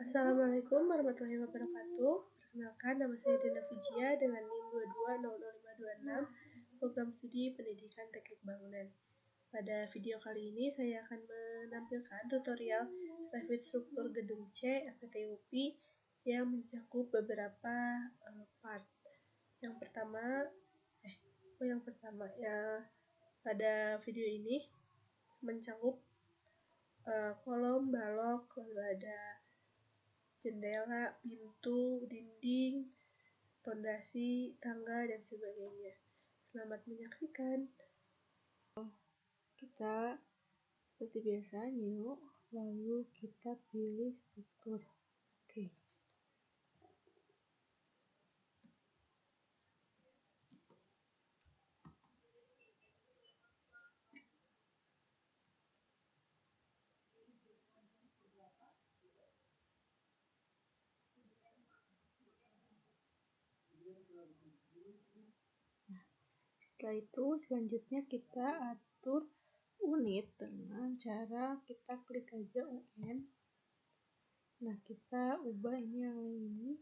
Assalamualaikum warahmatullahi wabarakatuh. Perkenalkan, nama saya Dina Vijia dengan NIM 2200526, program studi pendidikan teknik bangunan. Pada video kali ini saya akan menampilkan tutorial revit struktur gedung C FPT UPI yang mencakup beberapa part. Yang pertama pada video ini mencakup kolom, balok, lalu ada jendela, pintu, dinding, fondasi, tangga, dan sebagainya. Selamat menyaksikan. Kita seperti biasa new, lalu kita pilih struktur. Oke. Nah, setelah itu selanjutnya kita atur unit dengan cara kita klik aja UN. Nah, kita ubah ini yang ini.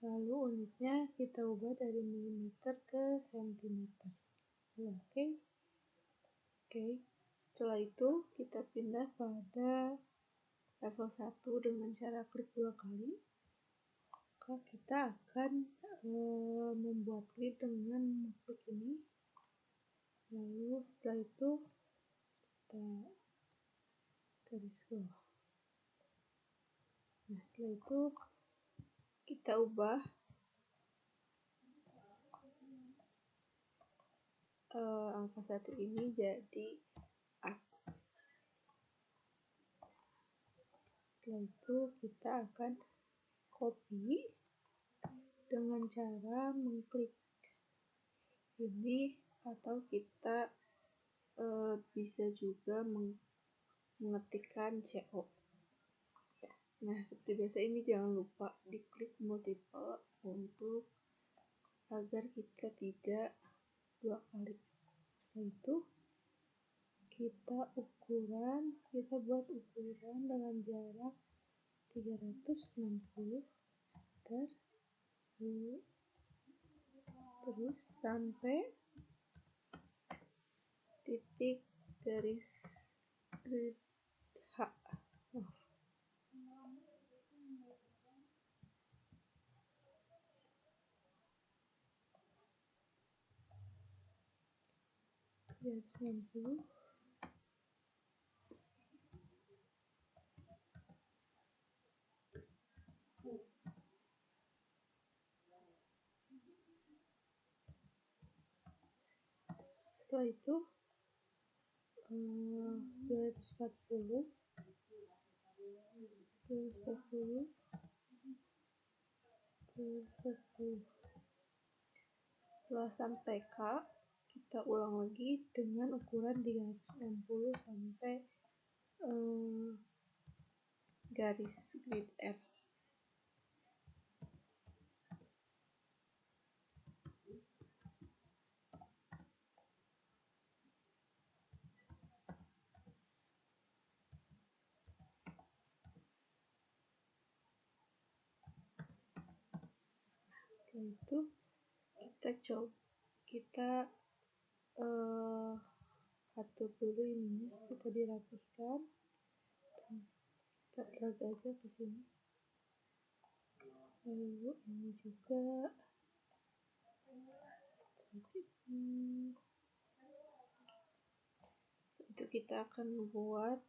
Lalu unitnya kita ubah dari milimeter ke sentimeter. Oke. Setelah itu kita pindah pada level 1 dengan cara klik 2 kali. Maka kita akan membuat grid dengan klik ini. Lalu setelah itu kita garis bawah. Nah, setelah itu kita ubah angka 1 ini jadi A. Setelah itu kita akan copy dengan cara mengklik ini, atau kita bisa juga mengetikkan CO. Nah, seperti biasa ini jangan lupa diklik multiple untuk agar kita tidak 2 kali. Setelah itu kita buat ukuran dengan jarak 360 meter, terus sampai titik garis grid H. Garis 60. Setelah itu 240. Setelah sampai K, kita ulang lagi dengan ukuran 360 sampai garis grid R. Setelah itu kita atur dulu ininya, kita dirapihkan, kita drag aja ke sini. Lalu ini juga seperti ini. Itu kita akan membuat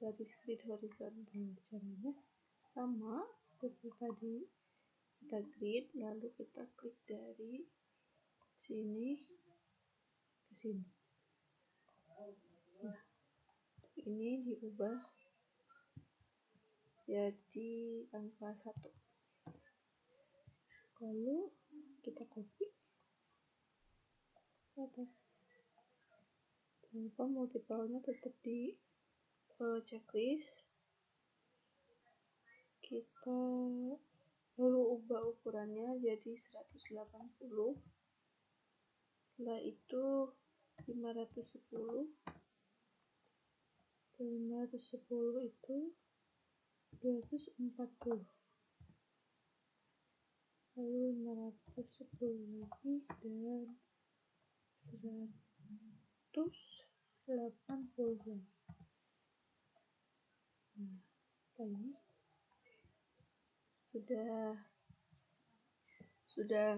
garis grid horizontal. Caranya sama seperti tadi, kita grid lalu kita klik dari sini ke sini. Nah, ini diubah jadi angka 1. Lalu kita copy ke atas. Jangan lupa multiple-nya tetap di checklist. Kita lalu ubah ukurannya jadi 180. Setelah itu 510. Setelah 510 itu 240, lalu 510 lagi dan 180 lagi. Nah, setelah ini sudah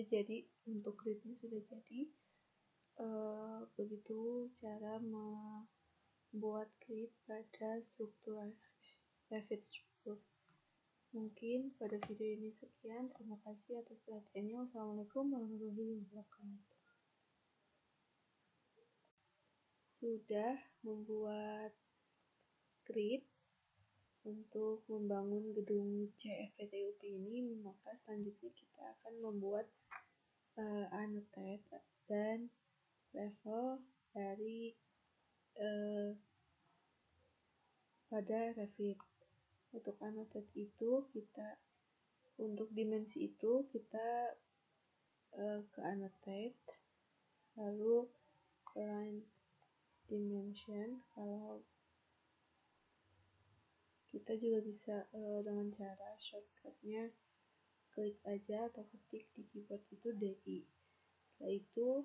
jadi, untuk gridnya sudah jadi. Begitu cara membuat grid pada struktur Revit struktur. Mungkin pada video ini sekian. Terima kasih atas perhatiannya. Wassalamualaikum warahmatullahi wabarakatuh. Sudah membuat grid untuk membangun gedung CFPTUP ini, maka selanjutnya kita akan membuat annotate dan level dari pada Revit. Untuk annotate itu untuk dimensi itu kita ke annotate, lalu line dimension. Kalau kita juga bisa dengan cara shortcutnya klik aja atau ketik di keyboard itu DI. Setelah itu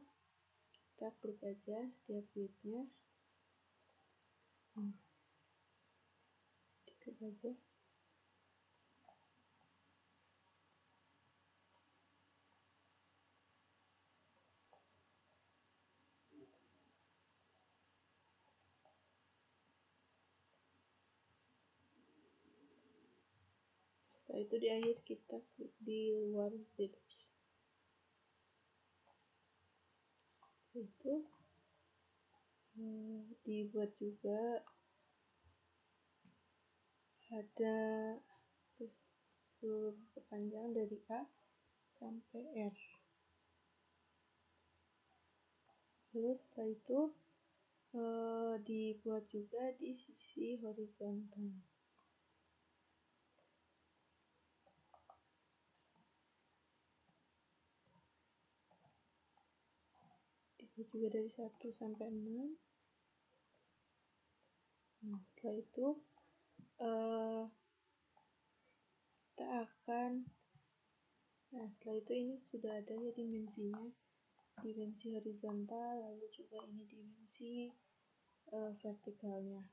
kita klik aja setiap gridnya, diklik aja. Setelah itu di akhir kita klik di luar grid aja. Itu dibuat juga ada seluruh kepanjangan dari A sampai R. Lalu setelah itu dibuat juga di sisi horizontal. Dibuat juga dari 1 sampai 6. Nah, setelah itu setelah itu ini sudah ada ya dimensinya, dimensi horizontal, lalu juga ini dimensi vertikalnya.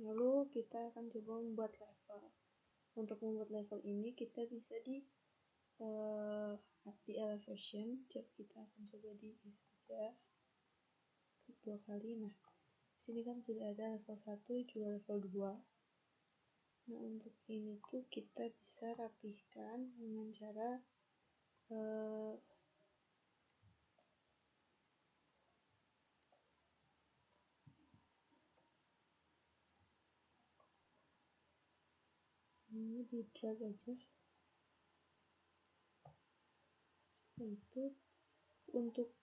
Lalu kita akan coba membuat level. Untuk membuat level ini kita bisa di elevation. Kita akan coba di saja klik 2 kali. Nah, sini kan sudah ada level 1 juga level 2. Nah, untuk ini tuh kita bisa rapihkan dengan cara ini di drag aja. Setelah itu untuk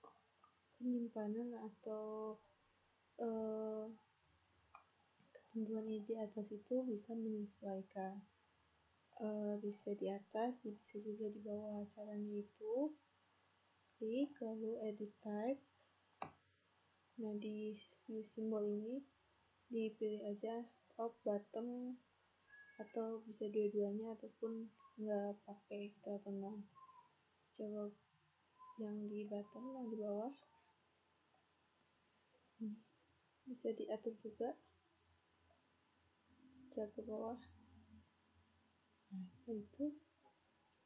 penyimpanan atau ketentuan ini di atas itu bisa menyesuaikan, bisa di atas, bisa juga di bawah. Caranya itu klik lalu edit type. Nah, di view simbol ini dipilih aja top, bottom, atau bisa dua-duanya, ataupun nggak pakai atau non. Coba yang di bottom, yang di bawah bisa diatur juga, drag ke bawah. Nah, setelah itu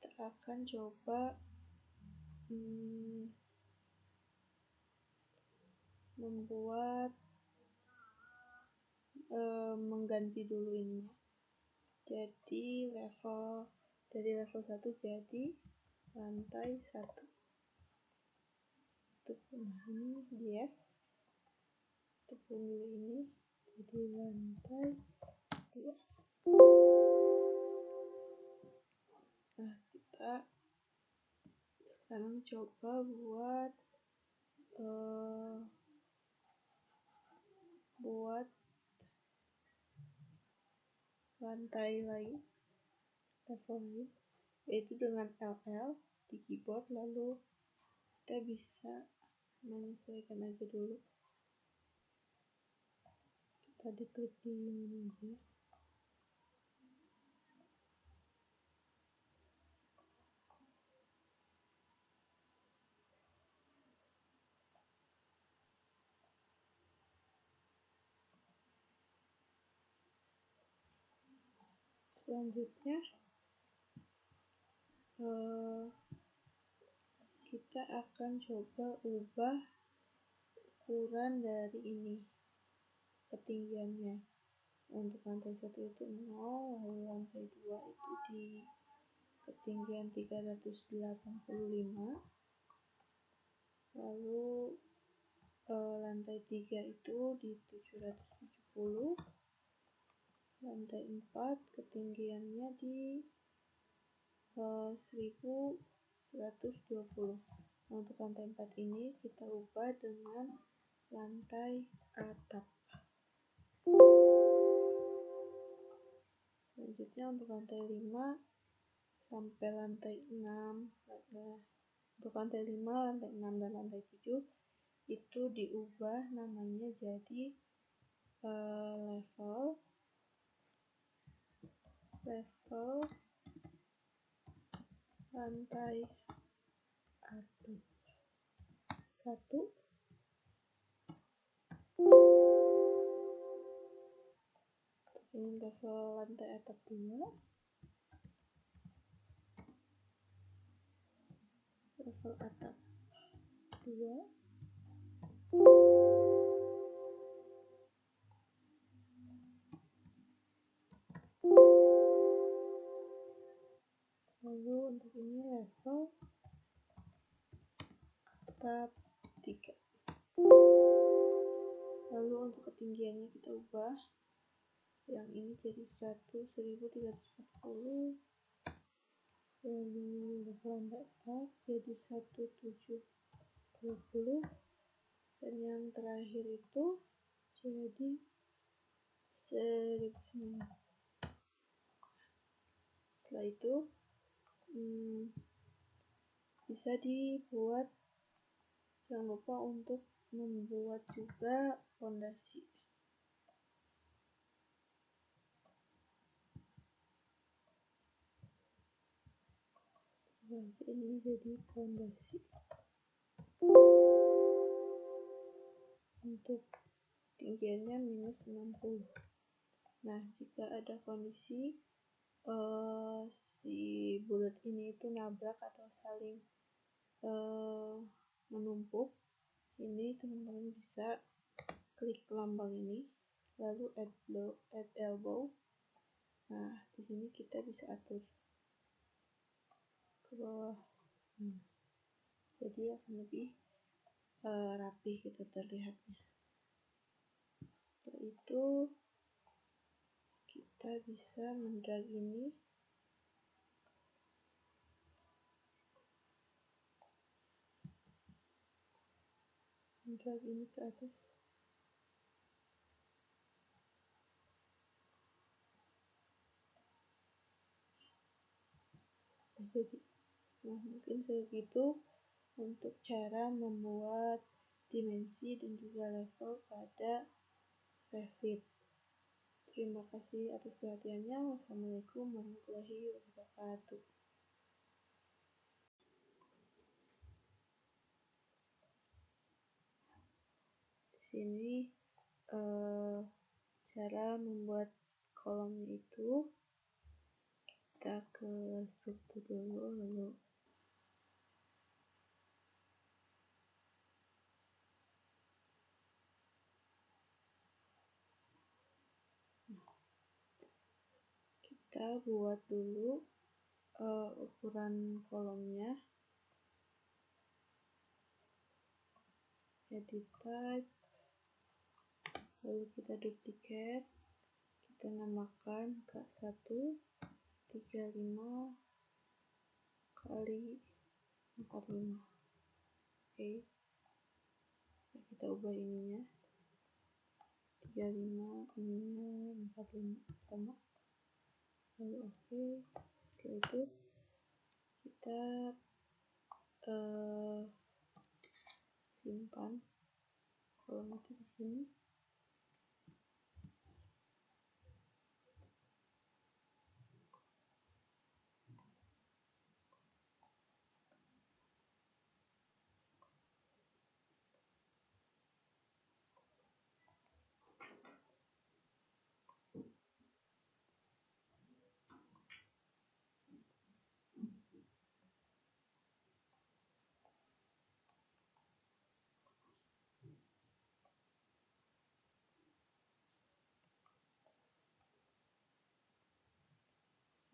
kita akan coba membuat mengganti dulu ini. Jadi dari level 1 jadi lantai 1. Nah, ini yes. Tepung dulu ini jadi lantai 2. Nah, kita sekarang coba buat lantai lain, level lain, yaitu dengan LL di keyboard. Lalu kita bisa menyesuaikan aja dulu. Kita Tadi klik di mana aja. Selanjutnya kita akan coba ubah ukuran dari ini, ketinggiannya. Untuk lantai 1 itu 0, lalu lantai 2 itu di ketinggian 385, lalu lantai 3 itu di 770, lantai 4 ketinggiannya di 1120. Untuk lantai 4 ini kita ubah dengan lantai atap. Selanjutnya untuk lantai 5 sampai lantai 6, untuk lantai 5, lantai 6, dan lantai 7 itu diubah namanya jadi level lantai atap 1, ini level lantai atap 2, level atap 2, lalu untuk ini level atap 3. Lalu untuk ketinggiannya kita ubah, yang ini jadi 1140, lalu level lantai atap jadi 1720, dan yang terakhir itu jadi 1009. Setelah itu bisa dibuat, jangan lupa untuk membuat juga fondasi. Ini jadi fondasi. Untuk tinggiannya minus 60. Nah, jika ada kondisi si bulat ini itu nabrak atau saling menumpuk, ini teman-teman bisa klik lambang ini, lalu add elbow. Nah, di sini kita bisa atur ke bawah. Jadi akan lebih rapi gitu terlihatnya. Setelah itu kita bisa mendrag ini ke atas. Jadi, nah mungkin segitu untuk cara membuat dimensi dan juga level pada Revit. Terima kasih atas perhatiannya. Wassalamualaikum warahmatullahi wabarakatuh. Di sini cara membuat kolomnya itu, kita ke struktur dulu, lalu kita buat dulu ukuran kolomnya. Edit type, lalu kita duplicate, kita namakan K1 35 kali 45. Oke, kita ubah ininya 35, ininya 45 pertama, lalu oke. Setelah itu kita simpan kolom itu di sini.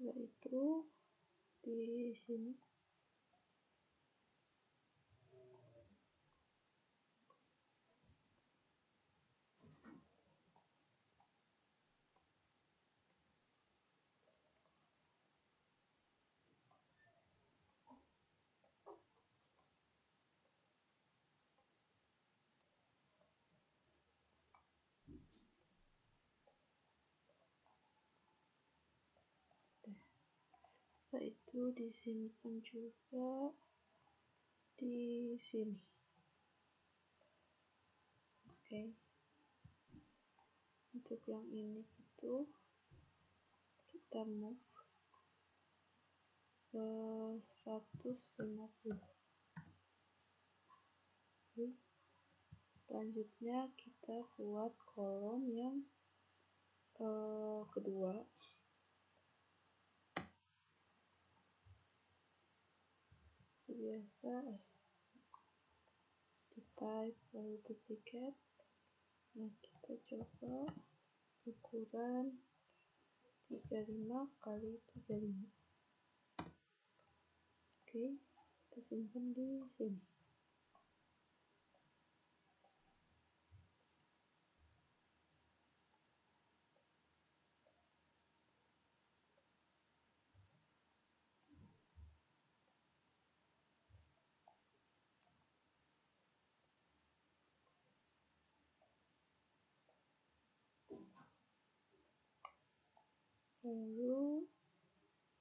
Setelah itu di sini setelah itu disimpan juga di sini. Oke. Untuk yang ini itu kita move ke 150. Oke. Selanjutnya kita buat kolom yang kedua. Biasa di type lalu duplicate. Nah, kita coba ukuran 35 kali 35. Oke, kita simpan di sini. Lalu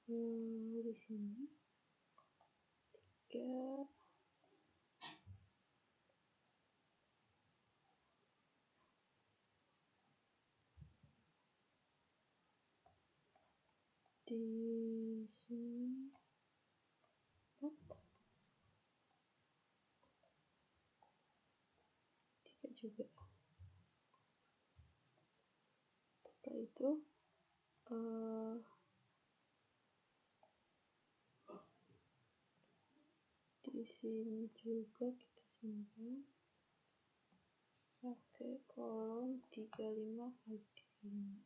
di sini 3 di sini 4 3 juga. Setelah itu di sini juga kita simpan pakai kolom 35 kali 35.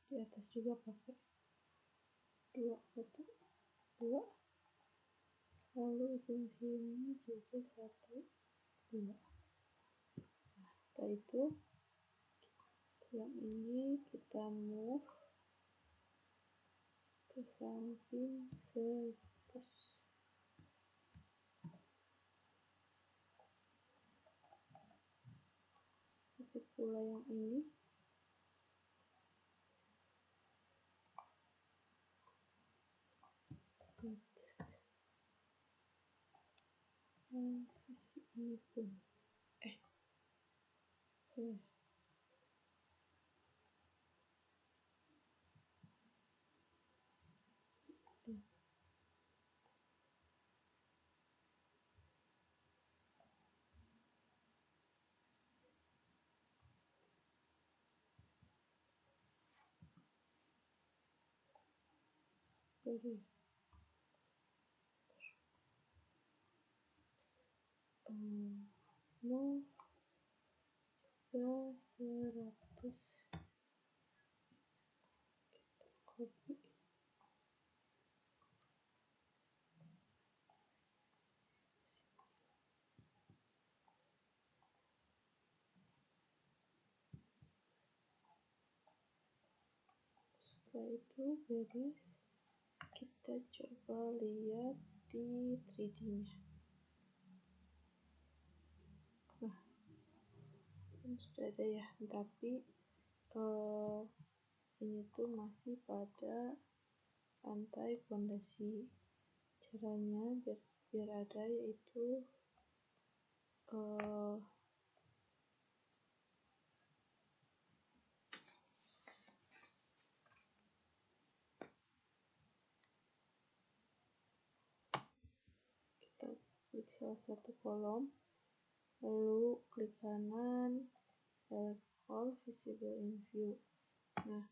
Di atas juga pakai 2 1 2, lalu ujung sini juga 1 2. Nah, setelah itu yang ini kita move ke samping 100. Itu pula yang ini. Sisi ini pun jadi move ke 100. Kita copy. Setelah itu beres, kita coba lihat di 3D-nya. Nah, sudah ada ya, tapi ini tuh masih pada lantai fondasi. Caranya biar ada yaitu kita klik salah satu kolom, lalu klik kanan, select all visible in view. Nah,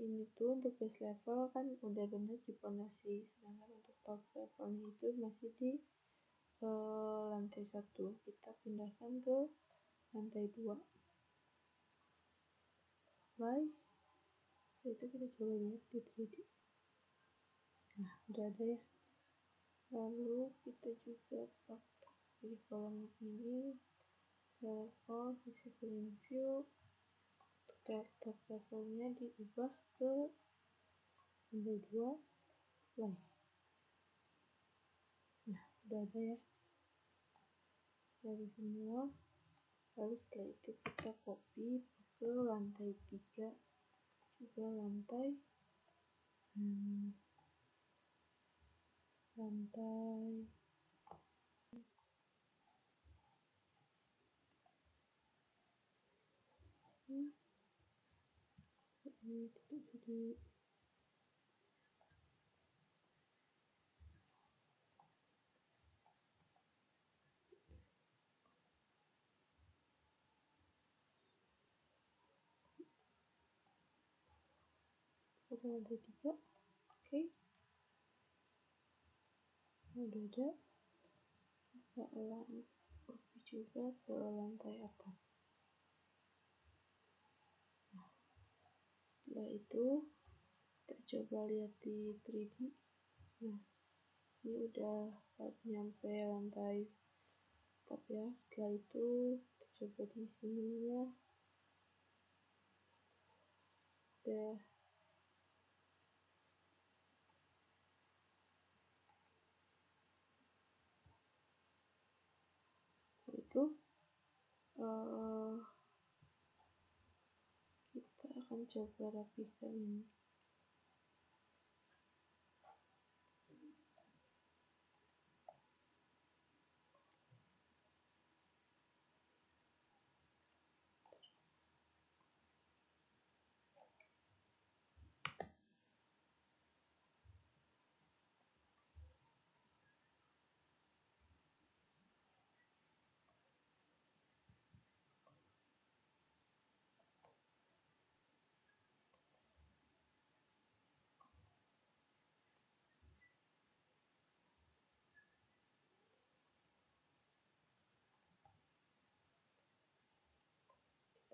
ini tuh untuk base level kan udah bener di fondasi, sedangkan untuk top levelnya itu masih di ke lantai 1, kita pindahkan ke lantai 2. Setelah itu kita coba lihat di 3D. Nah, udah ada ya. Lalu kita juga pakai di kolom ini level visible view, tab levelnya diubah ke lantai 2 lah. Nah, udah ada ya dari semua. Lalu setelah itu kita copy ke lantai 3, juga lantai ini tidak jadi. Ke lantai 3. Oke, udah ada. Kita ulangi copy juga ke lantai atas. Nah, setelah itu kita coba lihat di 3D. Nah, ini udah nyampe lantai top ya. Setelah itu kita coba di sini ya. Udah. Setelah itu kita akan coba rapikan ini.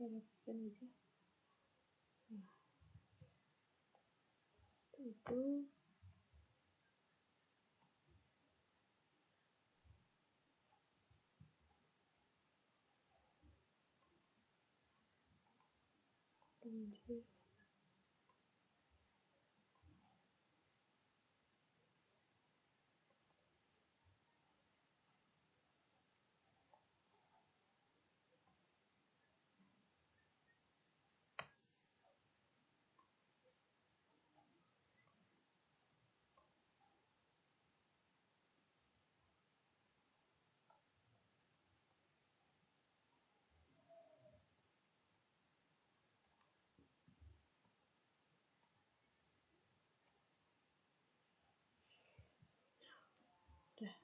Kita rapikan aja. Nah, itu lanjut. Udah.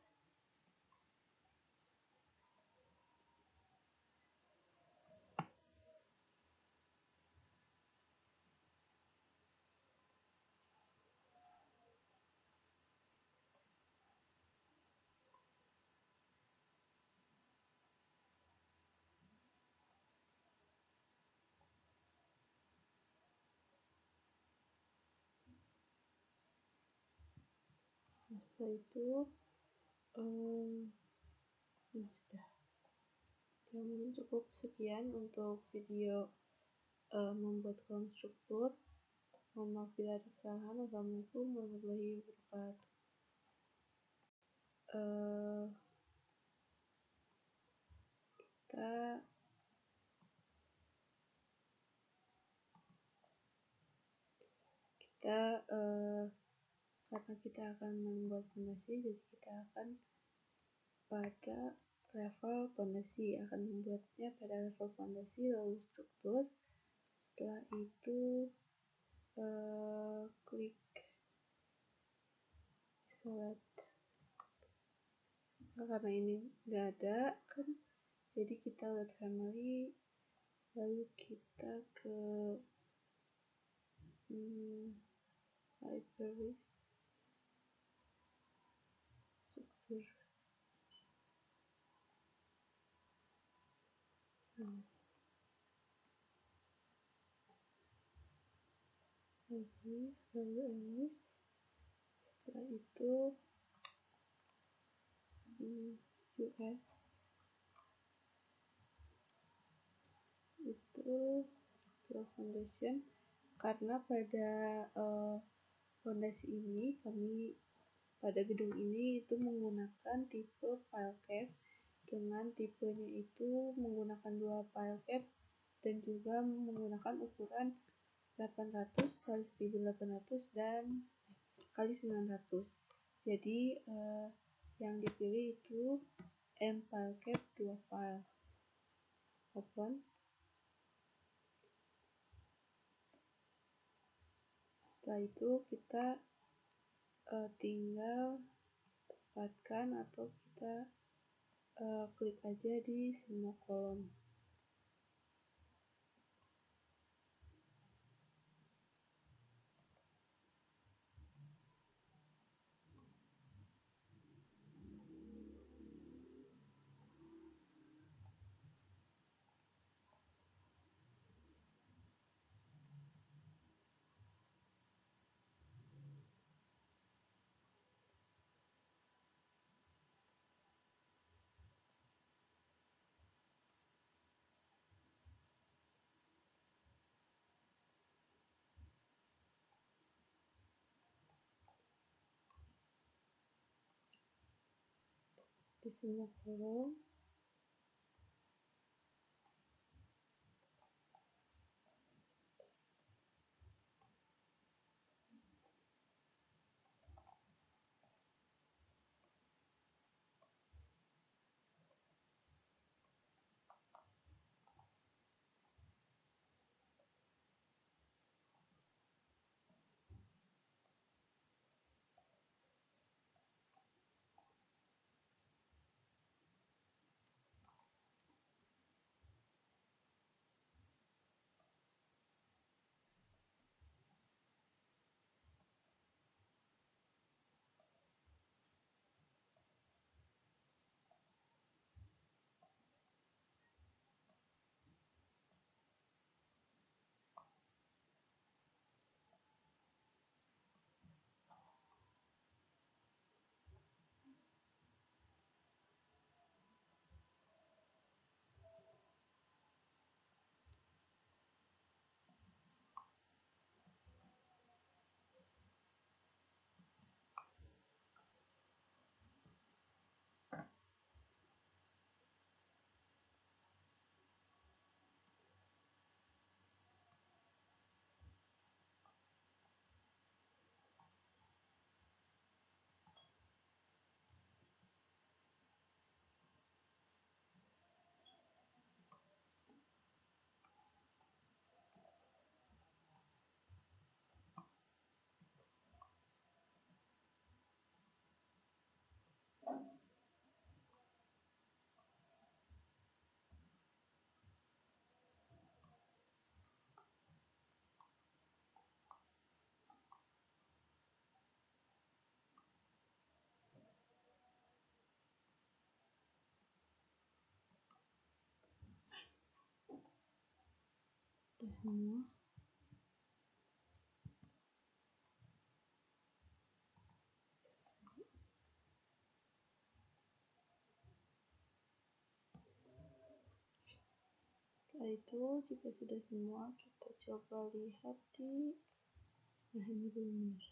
Nah, setelah itu nah sudah. Ya, mungkin cukup sekian untuk video membuat konstruktur. Mohon maaf bila ada kesalahan. Wassalamualaikum warahmatullahi wabarakatuh. Kita karena kita akan membuat fondasi, jadi kita akan pada level fondasi, akan membuatnya pada level fondasi lalu struktur. Setelah itu klik select. Nah, karena ini nggak ada kan, jadi kita lihat family, lalu kita ke libraries struktur. lagi sekali alis. Setelah itu US itu Pro Foundation, karena pada fondasi ini pada gedung ini itu menggunakan tipe file cap, dengan tipenya itu menggunakan 2 file cap dan juga menggunakan ukuran 800 x 1800 dan kali 900. Jadi yang dipilih itu M file cap 2 file. Open. Setelah itu kita tinggal tempatkan atau kita klik aja di semua kolom. Di semua kolom udah semua. Setelah itu jika sudah semua, kita coba lihat ini benar.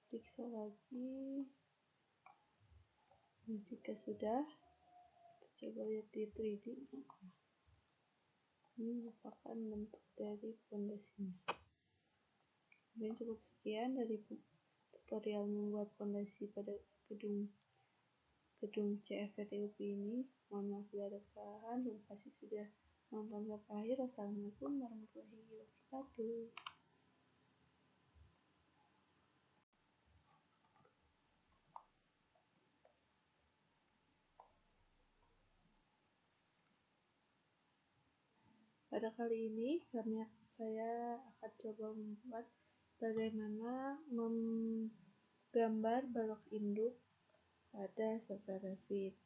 Periksa lagi. Nah, jika sudah, kita coba lihat di 3D. Ini merupakan bentuk dari fondasinya. Mungkin cukup sekian dari tutorial membuat fondasi pada gedung CFVT UPI ini. Mohon maaf bila ada kesalahan. Terima kasih sudah nonton sampai akhir. Wassalamualaikum warahmatullahi wabarakatuh. Pada kali ini saya akan coba membuat bagaimana gambar balok induk pada software Revit.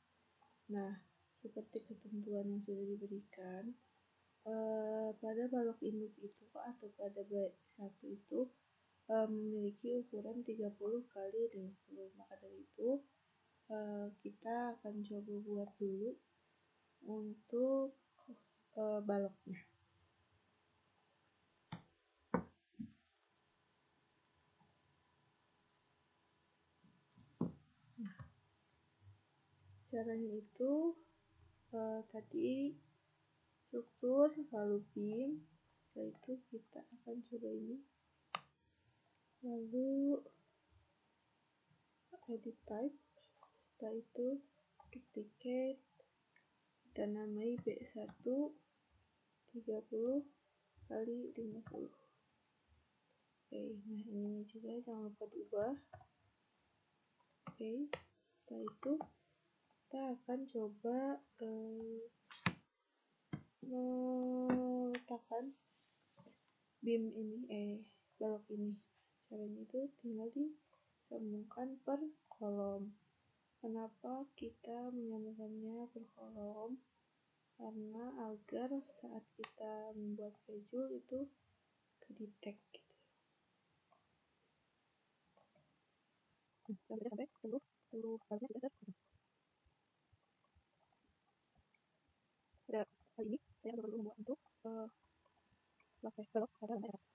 Nah, seperti ketentuan yang sudah diberikan, pada balok induk itu atau pada B1 itu memiliki ukuran 30 kali 20. Maka dari itu kita akan coba buat dulu untuk baloknya. Nah, caranya itu tadi struktur lalu beam, setelah itu kita akan coba ini, lalu edit type, setelah itu duplicate, kita namai B1 30 kali 50. Oke, nah ini juga jangan lupa diubah. Oke, setelah itu kita akan coba meletakkan beam ini, balok ini. Caranya itu tinggal disambungkan per kolom. Kenapa kita menyambungkannya per kolom? Karena agar saat kita membuat schedule itu ke-detect gitu. Kita sampai seluruh baloknya sudah terpasang. Pada kali ini saya coba dulu membuat untuk balok pada lantai atas.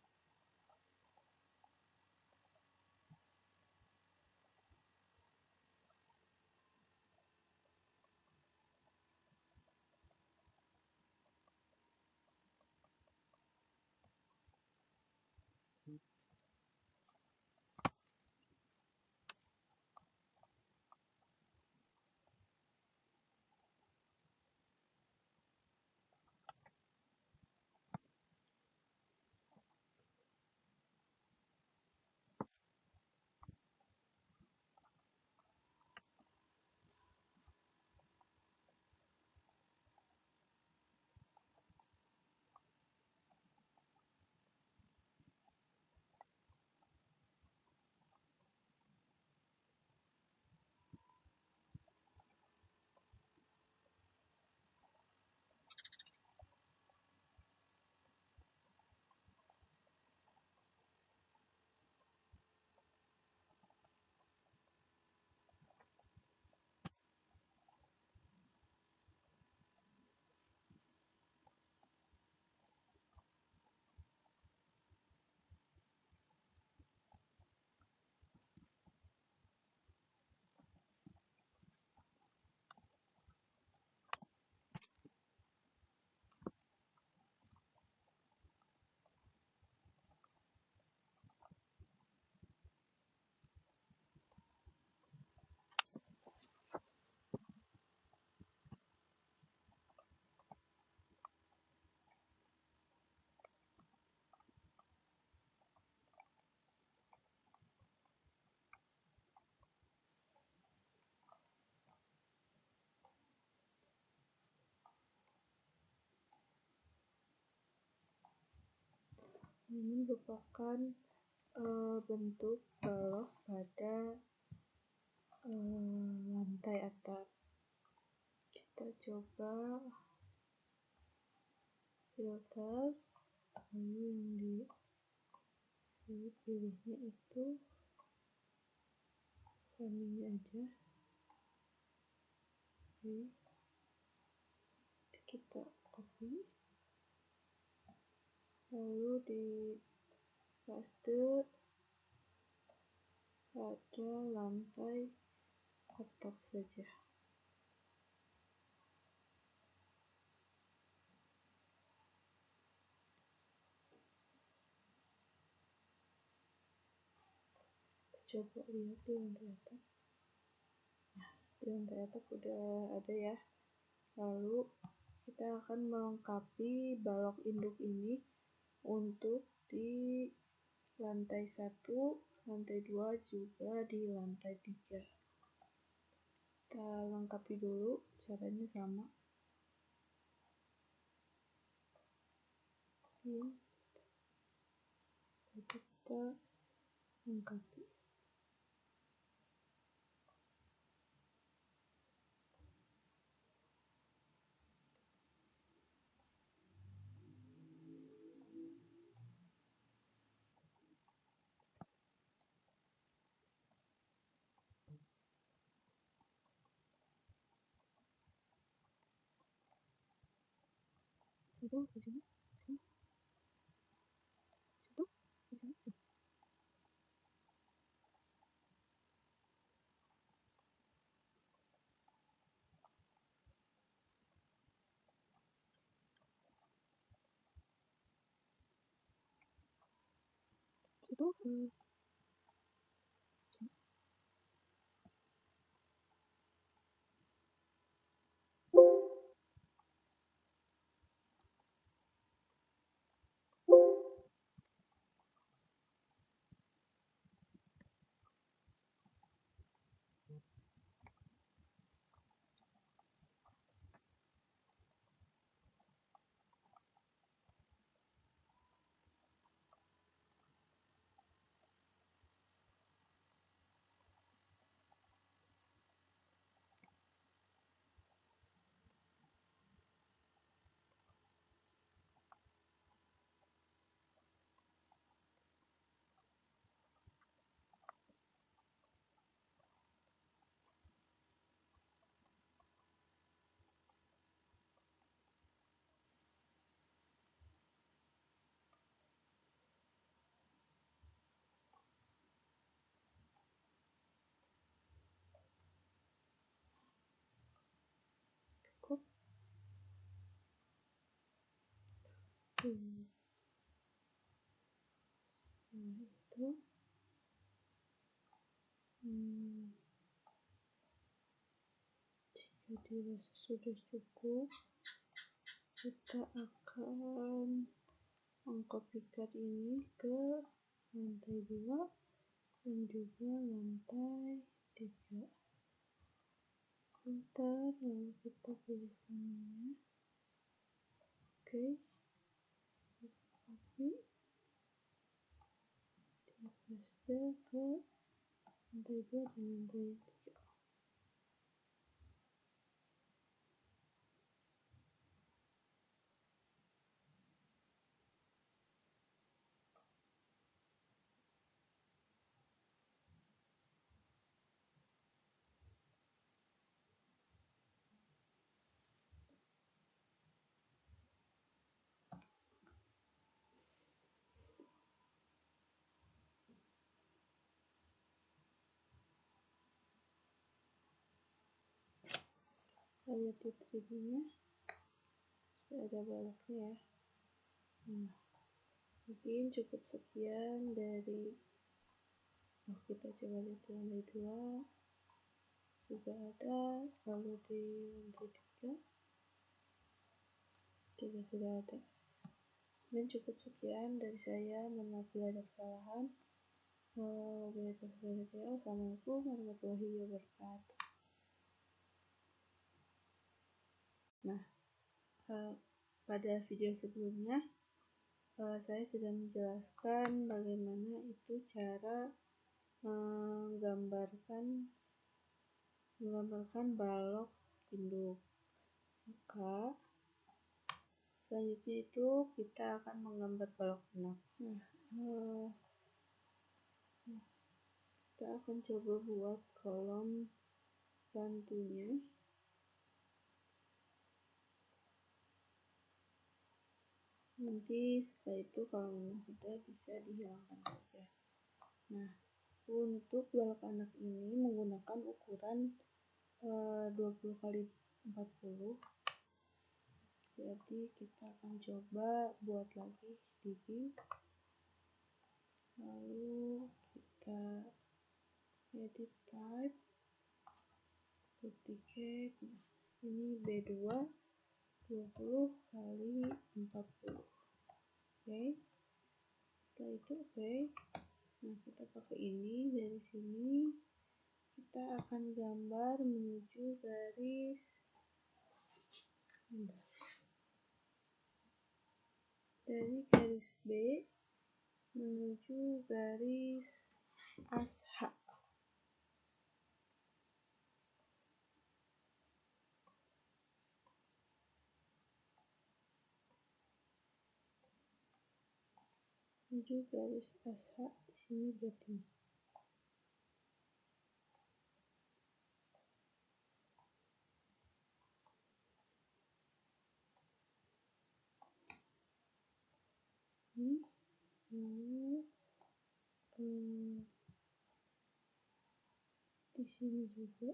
Ini merupakan bentuk balok pada lantai atap. Kita coba filter, lalu yang dipilihnya itu ini aja. Oke, kita copy, lalu di paste pada lantai atap saja. Coba lihat di lantai atap. Nah, di lantai atap udah ada ya. Lalu kita akan melengkapi balok induk ini untuk di lantai 1, lantai 2, juga di lantai 3. Kita lengkapi dulu, caranya sama. Setelah itu kita lengkapi. Satu, sini, sini, satu, sini, sini. Satu, sini. Cukup. Nah, itu jika dirasa sudah cukup, kita akan mengkopikan ini ke lantai 2 dan juga lantai 3. Filter, lalu kita pilih font-nya. Oke, copy, kita paste ke lantai 2 dan lantai 3. Lihat di 3D-nya sudah ada baloknya ya. Nah, mungkin cukup sekian dari kita coba lihat di lantai 2 juga ada, lalu di lantai 3 juga sudah ada. Dan cukup sekian dari saya, mohon maaf bila ada kesalahan. Assalamualaikum warahmatullahi wabarakatuh. Nah, pada video sebelumnya saya sudah menjelaskan bagaimana itu cara menggambarkan balok induk. Maka selanjutnya itu kita akan menggambar balok anak. Nah, kita akan coba buat kolom bantunya. Nanti setelah itu kalau memang sudah bisa dihilangkan saja. Nah, untuk balok anak ini menggunakan ukuran 20 x 40. Jadi kita akan coba buat lagi di view, lalu kita edit type, duplicate. Nah, ini B2 20 x 40. Oke, setelah itu oke. Nah, kita pakai ini. Dari sini kita akan gambar menuju garis dari garis B menuju garis as H. Menuju garis as H di sini berarti. sini, lalu di sini juga.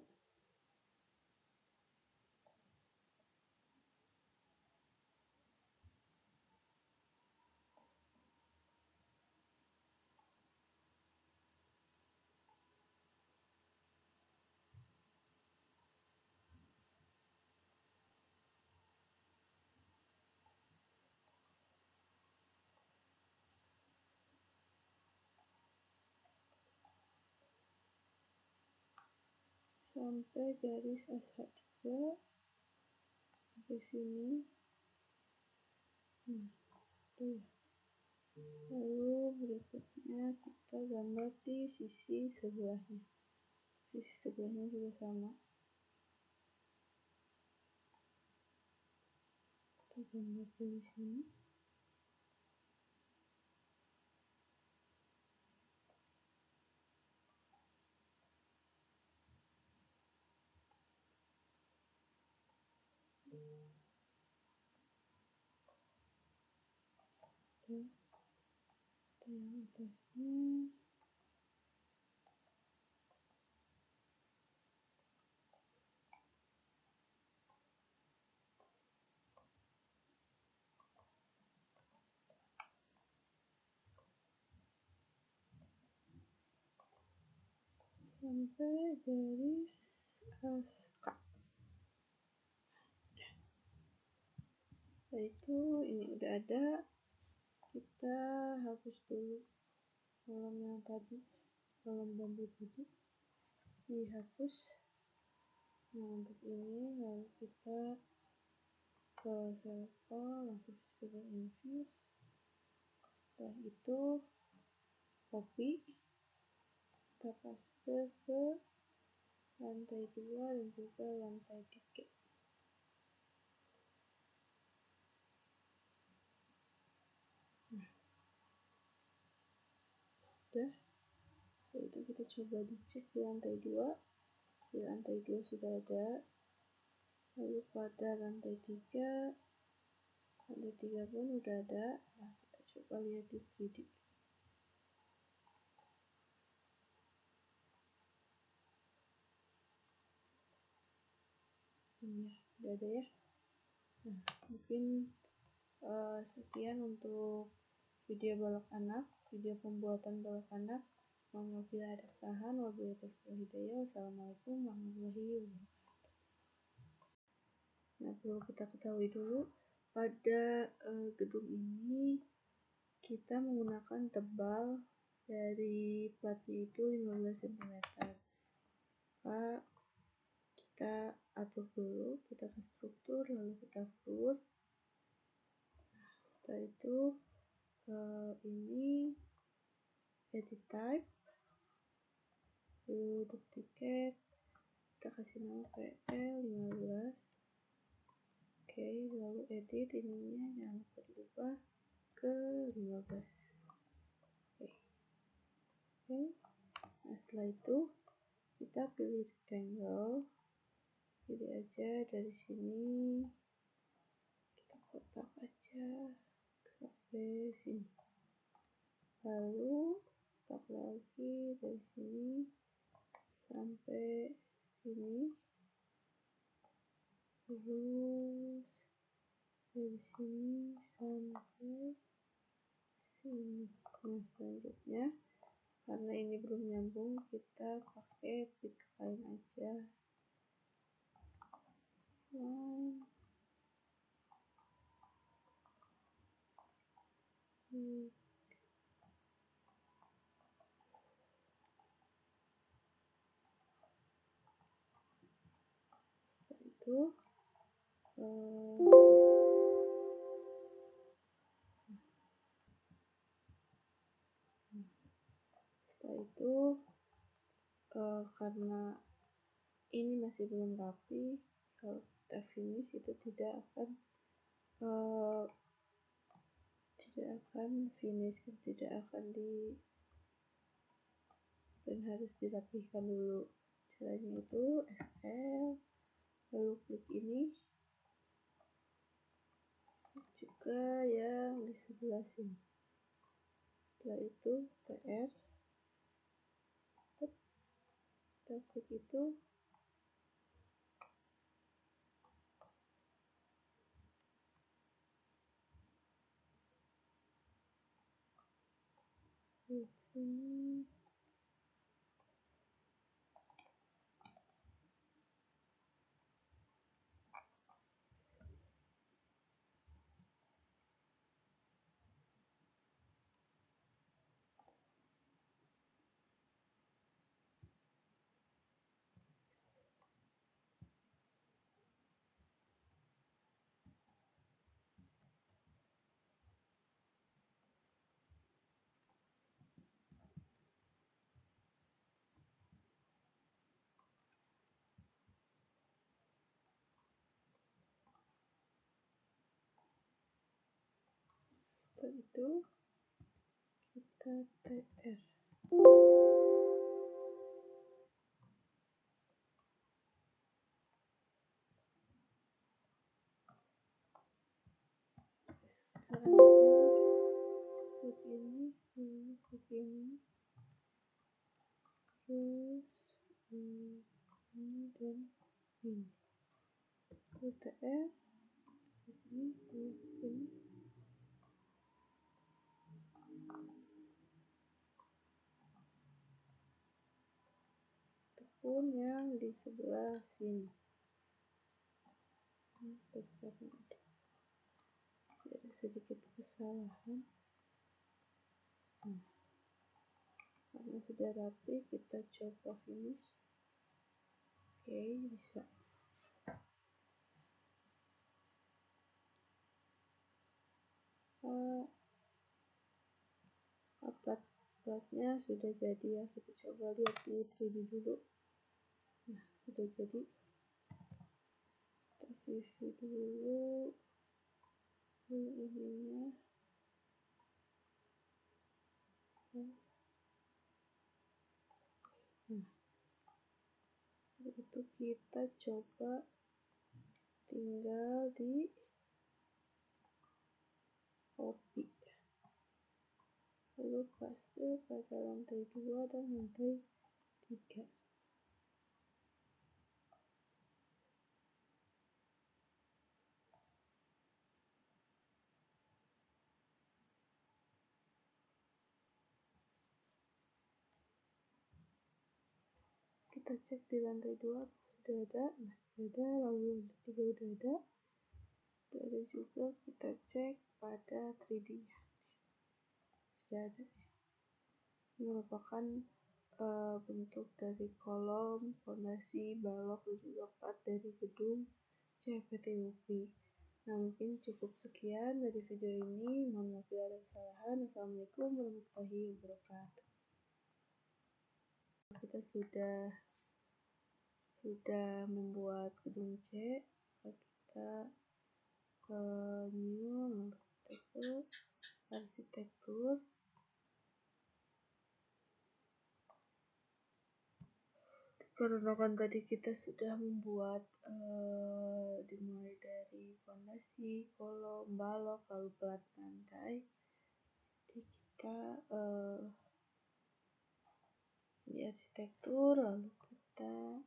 Sampai garis ASH2 sampai sini. Lalu berikutnya kita gambar di sisi sebelahnya. Sisi sebelahnya juga sama. Kita gambar dari sini. Kita yang atasnya. Sampai garis ASK. Setelah itu ini udah ada, kita hapus dulu kolom yang tadi, kolom bambu tadi dihapus. Nah untuk ini lalu kita ke circle, langsung visible infuse. Setelah itu copy, kita paste ke lantai 2 dan juga lantai 3. Nah, udah. Setelah itu kita coba dicek di lantai 2. Di lantai 2 sudah ada. Lalu pada lantai 3 pun udah ada. Nah, kita coba lihat di 3D. Ya, udah ada ya. Nah, mungkin sekian untuk video balok anak, video pembuatan balok anak. Mohon maaf bila ada kesalahan. Wabillahi taufiq wal hidayah. Wassalamualaikum warahmatullahi wabarakatuh. Nah, perlu kita ketahui dulu, pada gedung ini kita menggunakan tebal dari platnya itu 15 cm. Maka kita atur dulu, kita ke struktur, lalu kita floor. Nah, setelah itu ini edit type, lalu duplicate, kita kasih nama PL15. Oke, lalu edit ininya jangan lupa diubah ke 15. Oke. Nah, setelah itu kita pilih rectangle, pilih aja dari sini, kita kotak aja sampai sini. Lalu kotak lagi dari sini sampai sini. Terus dari sini sampai sini. Nah, selanjutnya karena ini belum nyambung, kita pakai pick line aja. Line. Setelah itu karena ini masih belum rapi, kalau kita finish itu tidak akan finish, tidak akan dan harus dirapihkan dulu. Caranya itu SL, lalu klik ini, juga yang di sebelah sini. Setelah itu TR, kita klik itu, di sini setelah itu kita TR. Sekarang enter, klik ini, klik ini, terus ini dan ini. Klik TR, klik ini, klik ini. Tekun yang di sebelah sini. Ada sedikit kesalahan. Karena sudah rapi, kita coba finish. Oke, bisa. Platnya sudah jadi ya. Kita coba lihat di 3D dulu. Nah, sudah jadi. Kita review dulu ininya. Nah, itu kita coba tinggal di copy, lalu paste pada lantai 2 dan lantai 3. Kita cek di lantai 2 sudah ada, sudah ada, lalu lantai 3 udah ada juga. Kita cek pada 3D nya sudah ada. Ini merupakan bentuk dari kolom, fondasi, balok, dan juga plat dari gedung CPT UPI. Nah, mungkin cukup sekian dari video ini. Mohon maaf bila ada kesalahan. Assalamualaikum warahmatullahi wabarakatuh. Kita sudah membuat gedung C. Kita ke new, kita ke arsitektur. Karena kan tadi kita sudah membuat dimulai dari fondasi, kolom, balok, lalu plat lantai. Jadi kita di arsitektur, lalu kita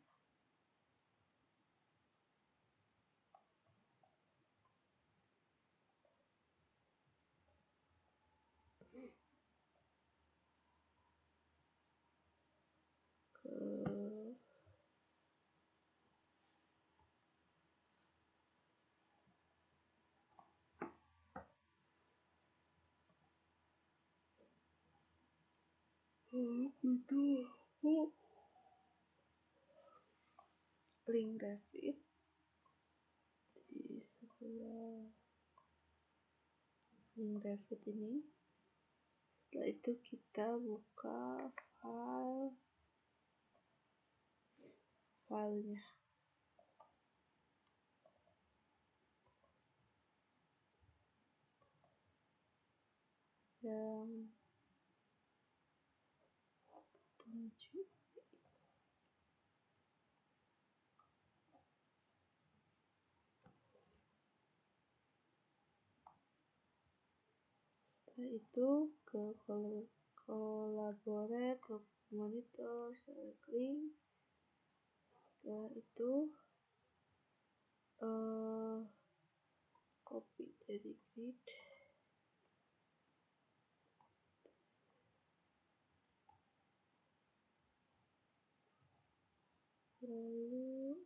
link Revit di sebelah link Revit ini. Setelah itu kita buka filenya. Yang lucu. Setelah itu ke collaborate, ke monitor, select link. Setelah itu copy dari grid, lalu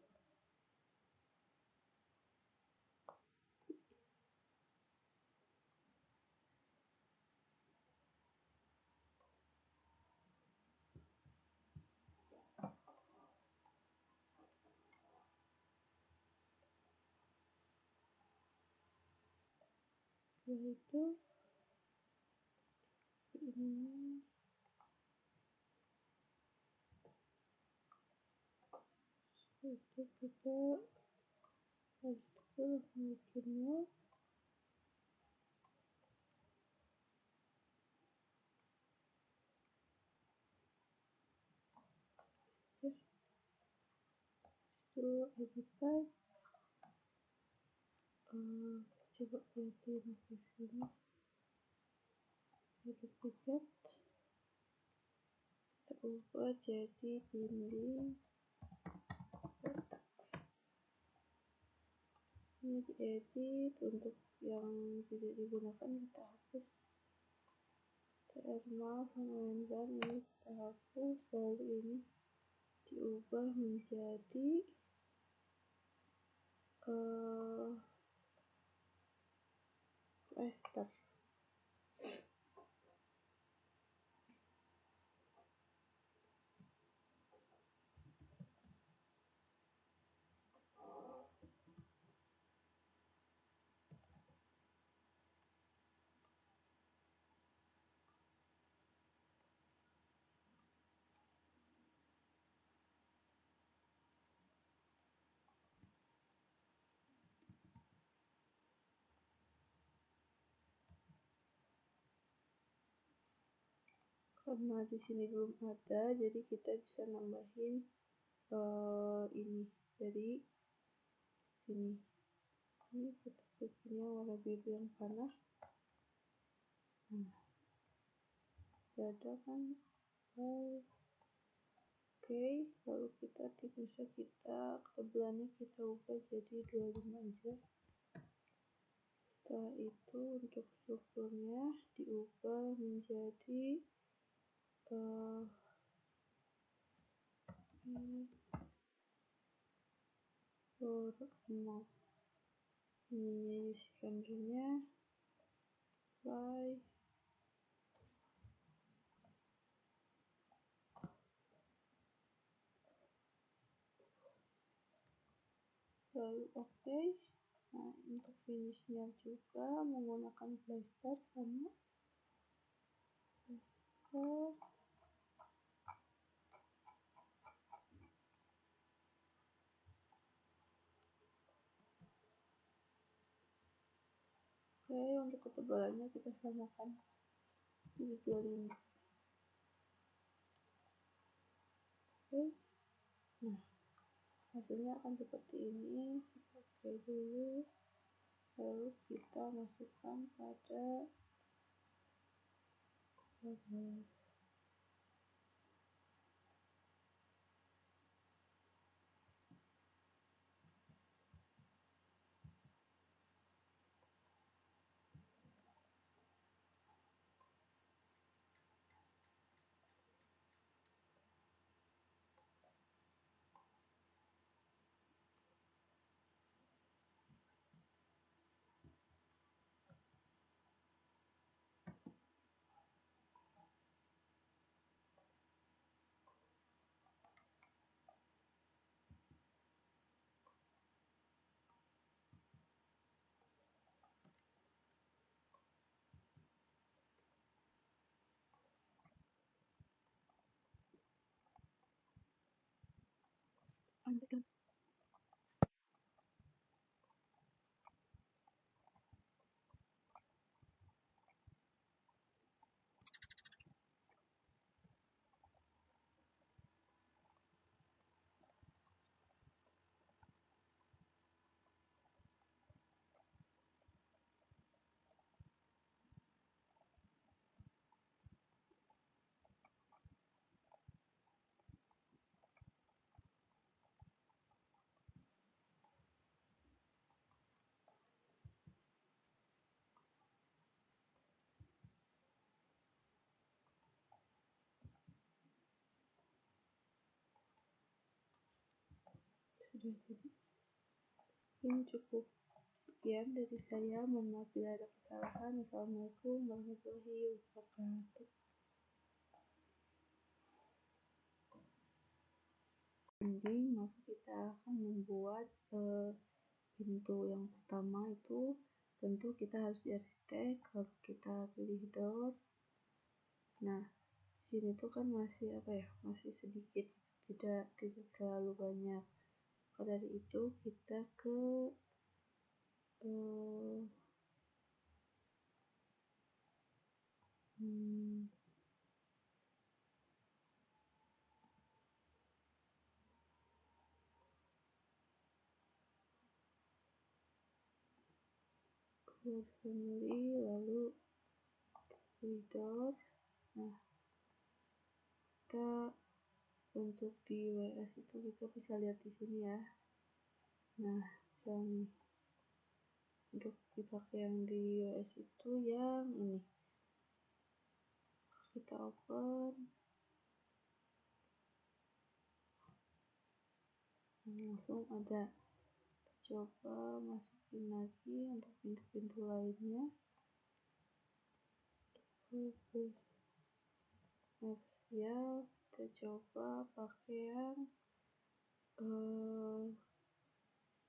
itu ini itu kita harus terus bikinnya. Itu edit type, coba lihatin di sini duplicate, kita ubah jadi dinding kotak. Ini diedit, untuk yang tidak digunakan kita hapus. Thermal sama enzyme ini kita hapus, lalu ini diubah menjadi plaster. Karena di sini belum ada, jadi kita bisa nambahin ini dari sini. Ini kita bikinnya warna biru yang panah. Ada kan? Oke, lalu kita bisa ketebalannya kita ubah jadi 25 aja. Setelah itu untuk strukturnya diubah menjadi normal. Ini isi rendernya apply, lalu oke. Nah, untuk finishnya juga menggunakan plaster sama plaster. Oke, untuk ketebalannya kita samakan jadi 25. Oke, nah hasilnya akan seperti ini. Kita oke dulu, lalu kita masukkan pada ambil. sudah jadi. Ini cukup sekian dari saya. Mohon maaf bila ada kesalahan. Wassalamualaikum warahmatullahi wabarakatuh. Ending, maka kita akan membuat pintu yang pertama itu tentu kita harus di arsitek, lalu kita pilih door. Nah, sini tuh kan masih sedikit, tidak terlalu banyak. Maka dari itu kita ke family, lalu pilih door. Nah, kita untuk di WS itu kita bisa lihat di sini ya. Nah, misalnya untuk dipakai yang di WS itu yang ini, kita open. Langsung ada. Coba masukin lagi untuk pintu-pintu lainnya. Komersial, kita coba pakai yang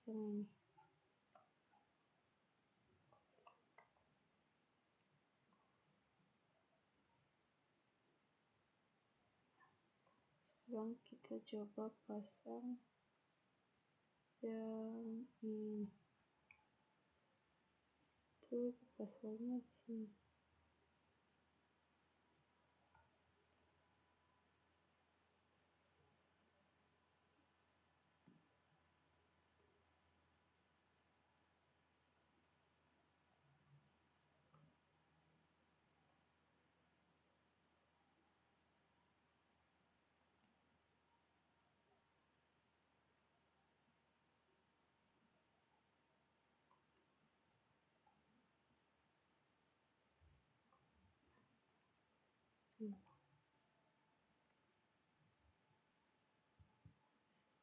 ini. Sekarang kita coba pasang yang ini. Itu pasangnya di sini.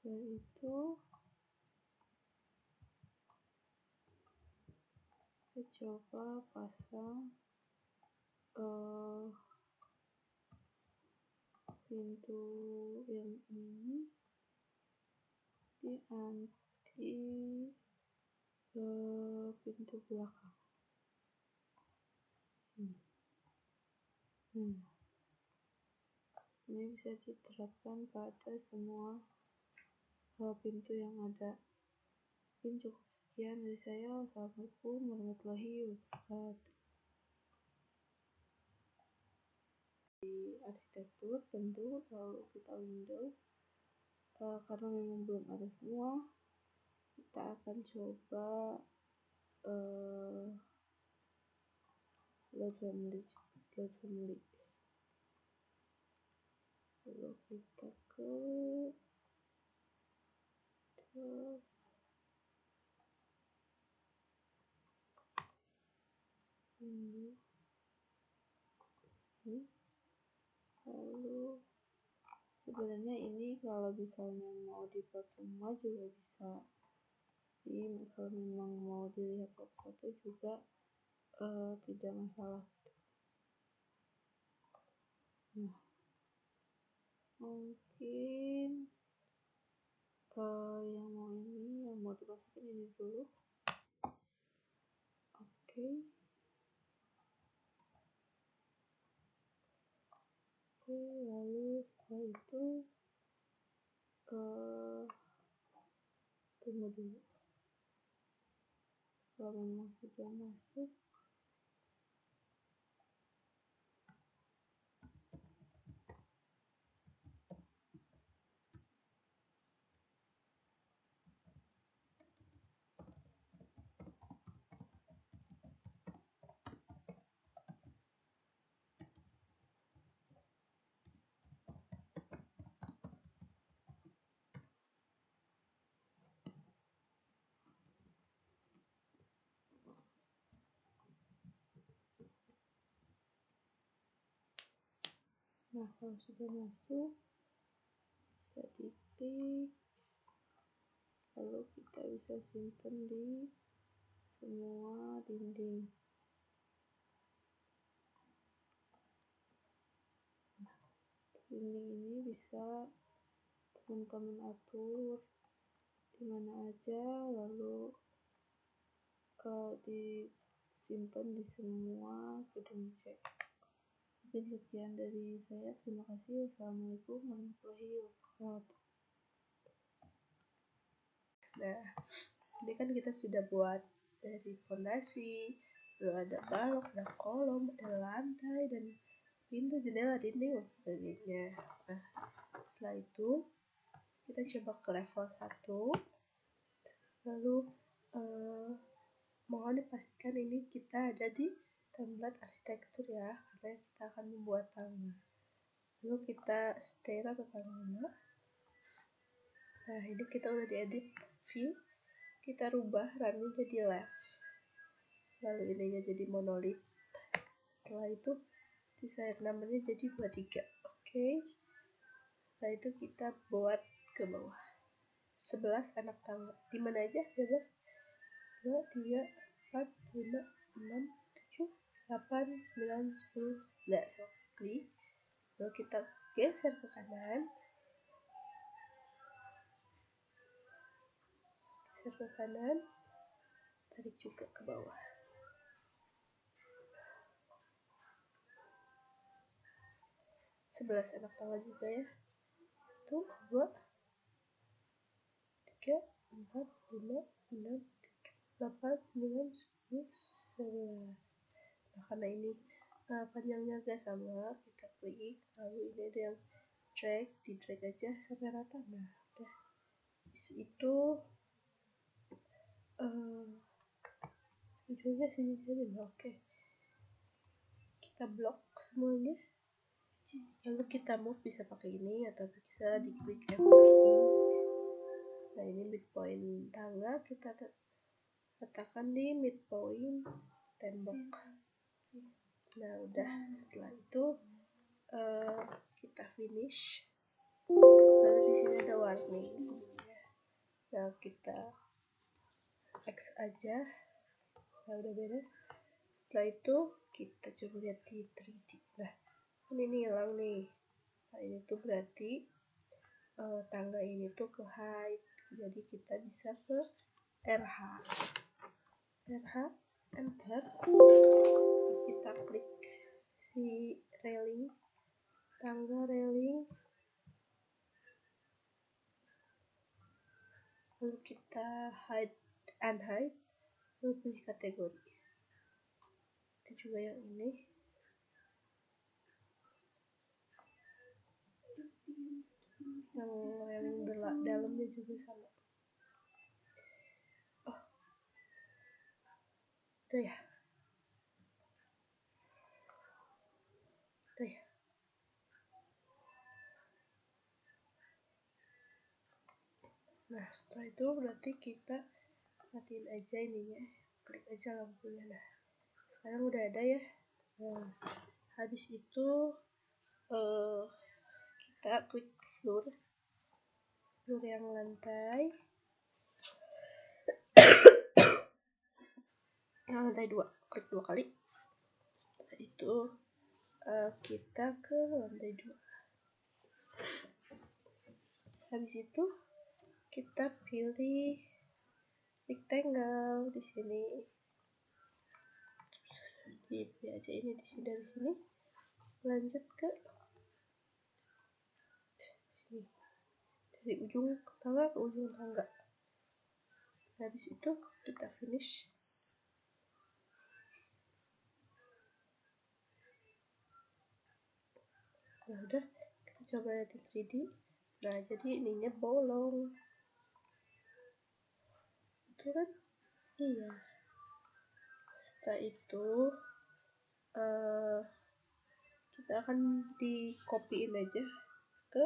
Setelah itu kita coba pasang pintu yang ini di anti pintu belakang sini. Ini bisa diterapkan pada semua pintu yang ada. Mungkin cukup sekian dari saya. Wassalamualaikum warahmatullahi wabarakatuh. Di arsitektur tentu lalu kita window, karena memang belum ada semua, kita akan coba load family. Lalu kita ke ini. Lalu sebenarnya ini kalau misalnya mau dibuat semua juga bisa. Jadi kalau memang mau dilihat satu-satu juga tidak masalah. Nah, mungkin yang mau dimasukin ini dulu. Oke, lalu setelah itu tunggu dulu. Kalau memang sudah masuk, nah kalau sudah masuk bisa diklik kita bisa simpan di semua dinding. Dinding ini bisa teman-teman atur di mana aja, lalu disimpan di semua gedung C. Mungkin sekian dari saya. Terima kasih. Wassalamualaikum warahmatullahi wabarakatuh. Nah, ini kan kita sudah buat dari fondasi, lalu ada balok, ada kolom, ada lantai, dan pintu, jendela, dinding, dan sebagainya. Nah, setelah itu kita coba ke level 1, lalu mohon dipastikan ini kita ada di template arsitektur ya, karena kita akan membuat tangga. Lalu kita setel ke tangga. Nah, ini kita udah diedit view, kita rubah running jadi left, lalu ininya jadi monolith. Setelah itu desain namanya jadi 23. Oke. Setelah itu kita buat ke bawah 11 anak tangga, di mana aja? 11, 2, 3, 4, 5, 6, 7, 8, 9, 10, 11. Oke. Lalu kita geser ke kanan, tarik juga ke bawah. Sebelas anak tangga juga ya. 1, 2, 3, 4, 5, 6, 7, 8, 9, 10, 11. Nah, karena ini panjangnya agak sama, kita klik, lalu ini ada yang drag, di drag aja sampai rata. Nah, udah. Habis itu ujungnya sini. Oke. Kita blok semuanya, lalu kita move, bisa pakai ini atau bisa diklik everything. Nah, ini midpoint tangga, kita letakkan di midpoint tembok. Nah, udah. Setelah itu kita finish. Lalu di sini ada warning sebenarnya. Nah, kita X aja. Nah, udah beres. Setelah itu kita coba lihat di 3D. Nah, ini hilang nih. Nah, ini tuh berarti tangga ini tuh ke height. Jadi kita bisa ke RH, enter. Kita klik si railing, tangga railing, lalu kita hide, unhide, lalu pilih kategori. Itu juga yang ini. Yang railing dalamnya juga sama. Oh, udah ya. Nah, setelah itu berarti kita matiin aja ininya, klik aja lampunya. Nah, sekarang udah ada ya. Nah, habis itu kita klik floor yang lantai 2, klik 2 kali. Setelah itu kita ke lantai 2. Habis itu kita pilih rectangle di sini. Pilih aja ini di sini, dari sini lanjut ke sini, dari ujung tangga ke ujung tangga. Habis itu kita finish. Nah, udah, kita coba lihat di 3D. Nah, jadi ininya bolong, betul kan? Iya. Setelah itu kita akan di copyin aja ke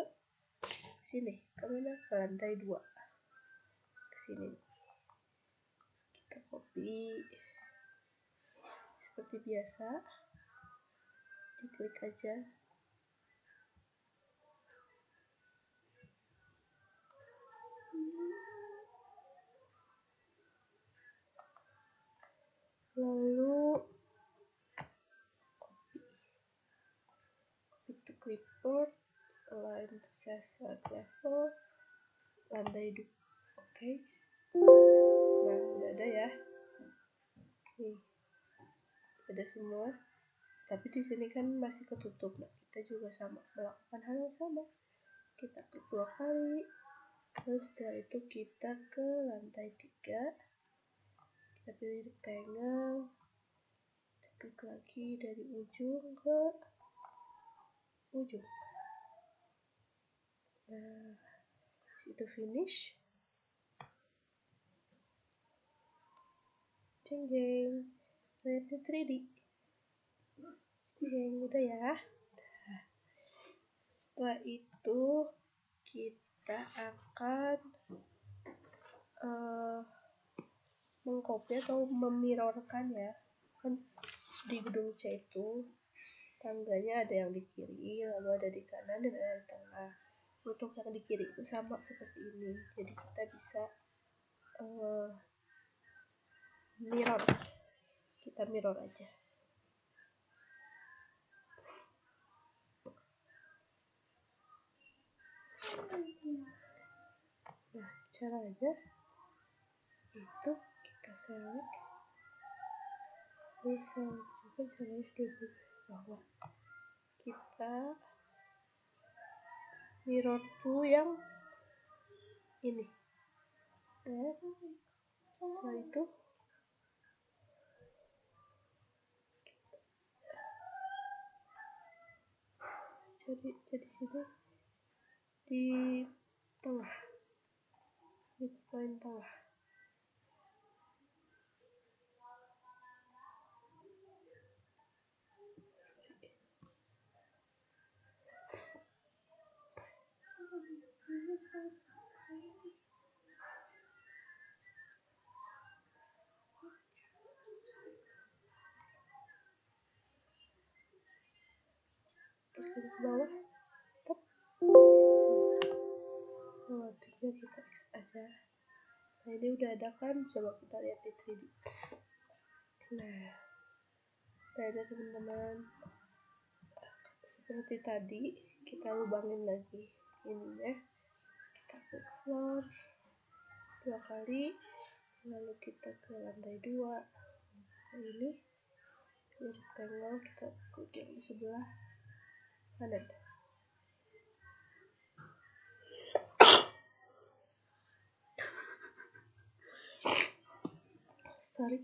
sini, ke mana? Ke lantai 2, ke sini. Kita copy seperti biasa, diklik aja. lalu copy to clipboard, align to session level, lantai 2. Oke. Nah, udah ada ya. Nih, ada semua. Tapi di sini kan masih ketutup. Nah, kita juga sama melakukan hal yang sama. Kita klik 2 kali. Terus setelah itu kita ke lantai 3. Kita pilih rectangle. Kita klik lagi dari ujung ke ujung. Nah, itu finish. Jeng jeng. Lihat di 3D. Jeng, udah ya. Nah, setelah itu kita akan mengcopy atau memirrorkan ya. Kan di gedung C itu tangganya ada yang di kiri, lalu ada di kanan dan ada di tengah. Untuk yang di kiri itu sama seperti ini. Jadi kita bisa mirror. Kita mirror aja. Nah, caranya itu kita select, bisa juga select di bawah. Kita mirror to yang ini. Dan setelah itu jadi sini di tengah, di poin tengah. Ke bawah. Tep. Oh, tinggal kita X aja. Nah, ini udah ada kan? Coba kita lihat di 3D. Nah, udah ada teman-teman. Seperti tadi, kita lubangin lagi ininya. Kita klik floor 2 kali, lalu kita ke lantai 2. Nah, ini rectangle, kita klik yang di sebelah kanan. Sorry.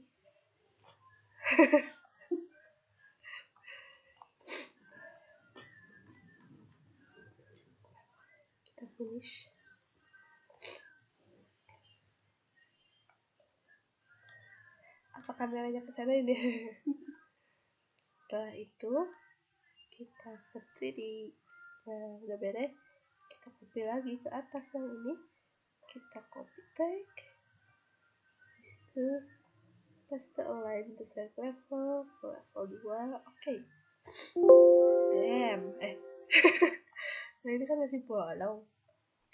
Kita finish. Apa kameranya ke sana ini? Setelah itu kita ke 3D. Nah, udah beres. Kita copy lagi ke atas yang ini. Kita copy tag. Itu paste align to set level ke level 2. Oke. Damn. Nah, ini kan masih bolong.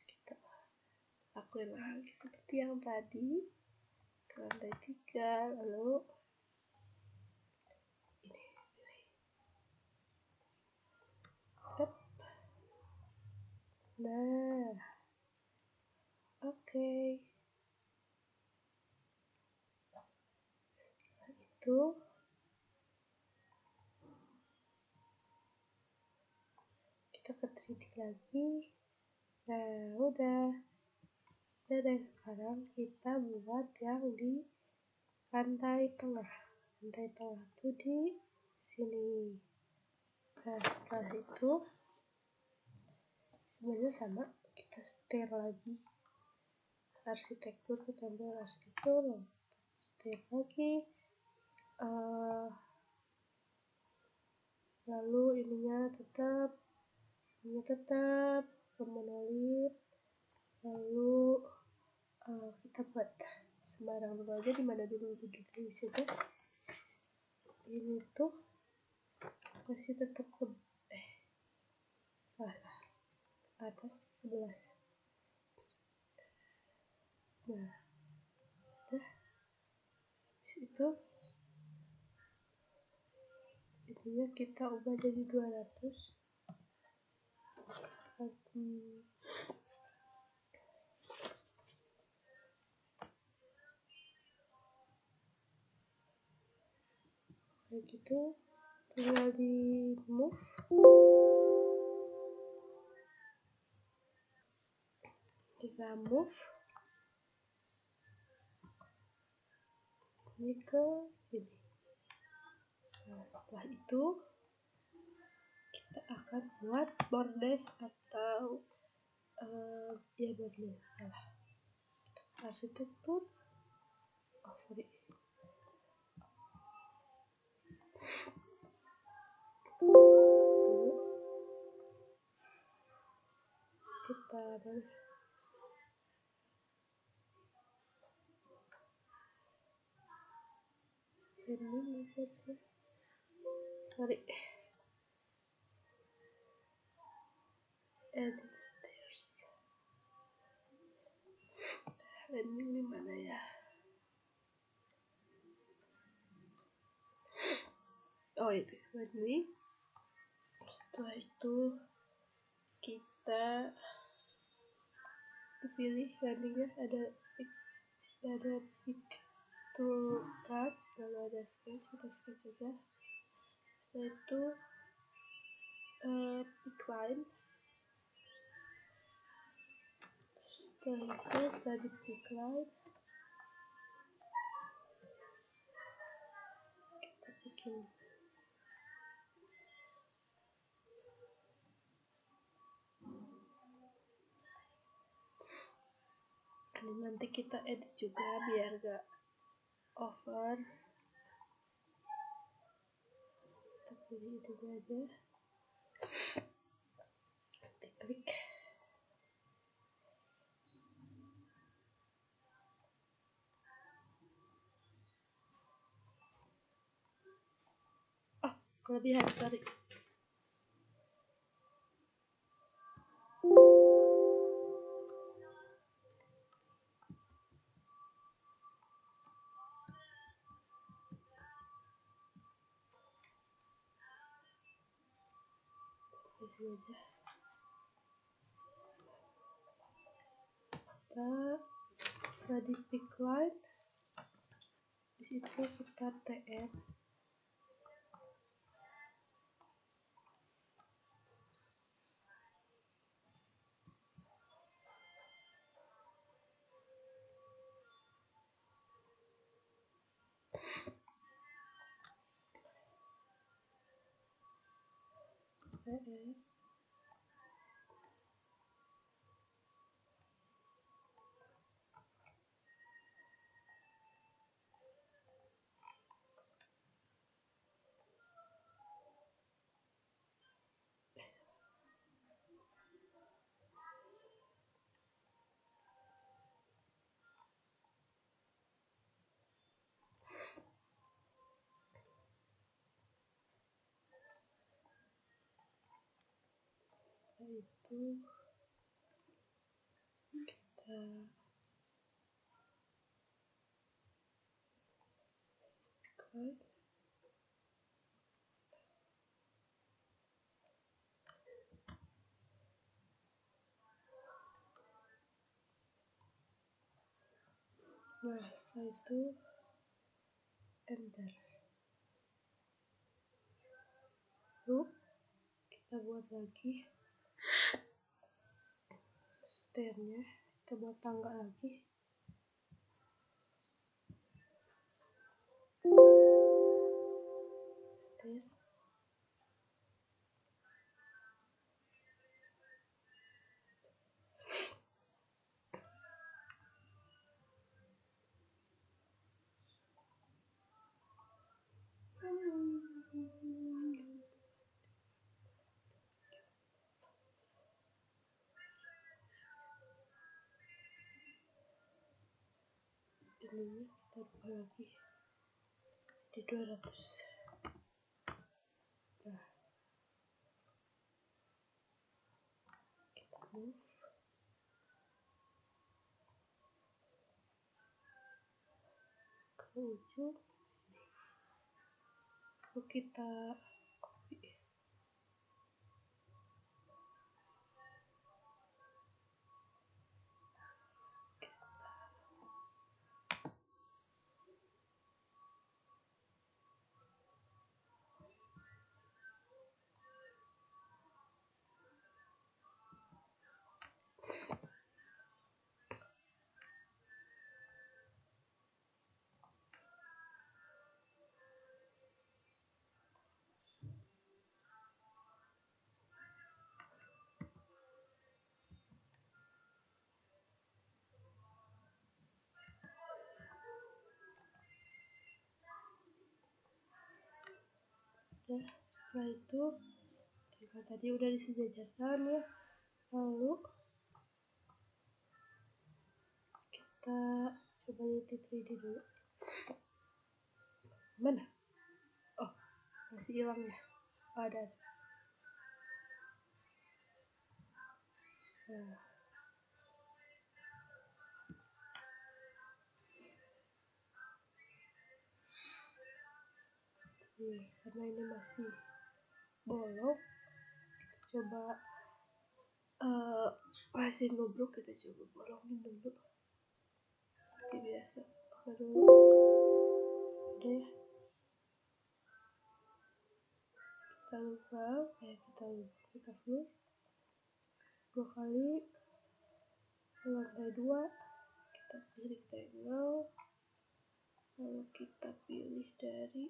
Kita lakuin lagi seperti yang tadi. Ke lantai 3, lalu ini pilih. Tep. Nah, oke. Setelah itu kita ke 3D lagi. Nah, udah. Dan sekarang kita buat yang di lantai tengah. Lantai tengah itu di sini. Nah, setelah itu sebenarnya sama, kita setir lagi arsitektur, kita ambil arsitektur, setir lagi, lalu ininya tetap monolit, lalu kita buat sembarang dulu aja, dimana dulu saja. Ini tuh masih tetap atas 11. Nah, udah. Habis itu Jadinya kita ubah jadi 200. Kayak gitu, tinggal di move. Kita move ini ke sini. Nah, setelah itu kita akan buat bordes atau ya bordes salah. Arsitektur. Oh sorry. Dulu kita ini saja. Sorry. Edit stairs. Landing di mana ya? Oh ini landing. Setelah itu kita pilih landingnya, ada pick to cards, lalu ada sketch, kita sketch aja. Setelah itu pick line. Setelah di pick line kita bikin ini, nanti kita edit juga biar gak over. Kita pilih itu aja, kita klik. Kelebihan, sorry. Di sini aja. Setelah di pick line, di situ kita TM. Setelah itu kita skip. Nah, setelah itu enter. Lalu kita buat lagi stairnya, kita buat tangga lagi. Stair. Ini kita ubah lagi di 200. Nah, kita move ke ujung. Lalu kita Nah, setelah itu tinggal tadi udah disejajarkan ya, lalu kita coba lihat di 3D dulu. Mana? Oh, masih hilang ya. Oh, ada. Nah, karena ini masih bolong, kita coba masih nubruk, kita coba bolongin dulu seperti biasa. Dulu udah ya, kita lubang, kita flip 2 kali ke lantai 2, kita pilih rectangle, lalu kita pilih dari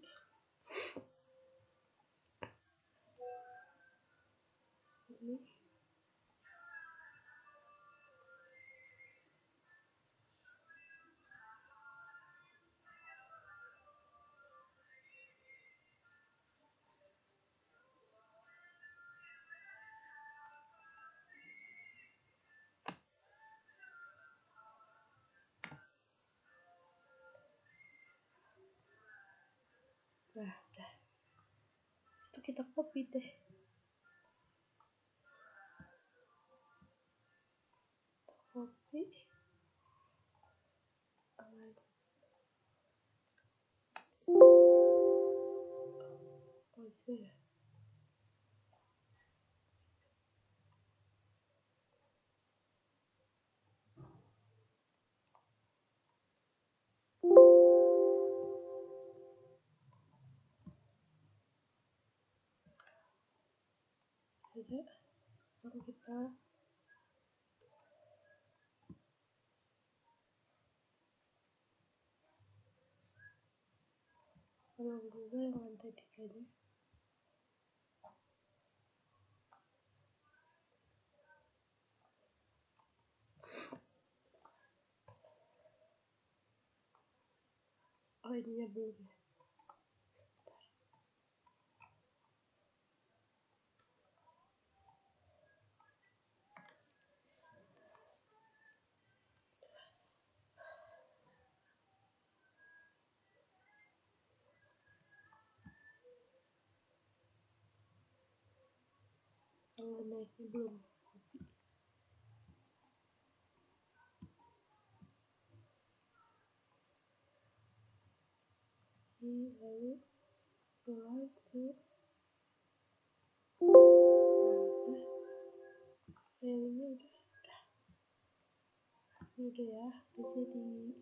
sini. Nah, udah. Itu kita copy deh. Copy. Oh, bisa ya. Ada. Lalu kita bolong juga yang lantai 3-nya. Oh, ininya belum ya. Yang naiknya belum. Ini lalu mulai ke udah. Ini udah ya, udah jadi.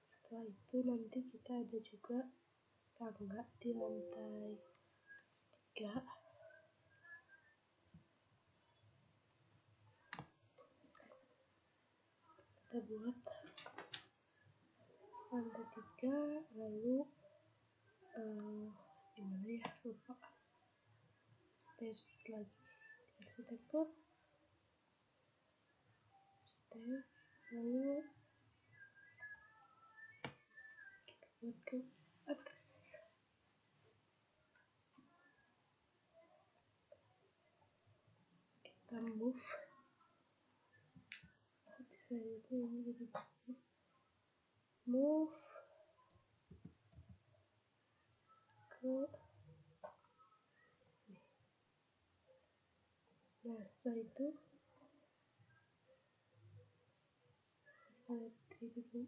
Setelah itu nanti kita ada juga tangga di lantai 3. Kita buat lantai 3, lalu gimana ya, lupa. Stairs lagi, arsitektur stairs, lalu kita buat ke atas. Kita move, bisa ini jadi move ke nih. Nah, setelah itu kita lihat ini dulu.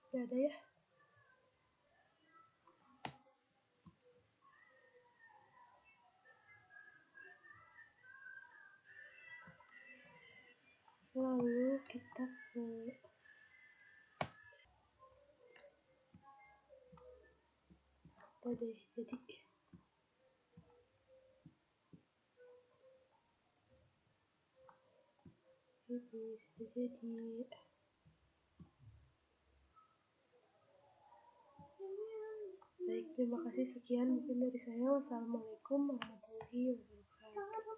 Udah ada ya. Lalu kita ke apa deh, jadi ini sudah jadi. Baik, terima kasih, sekian mungkin dari saya. Wassalamualaikum warahmatullahi wabarakatuh.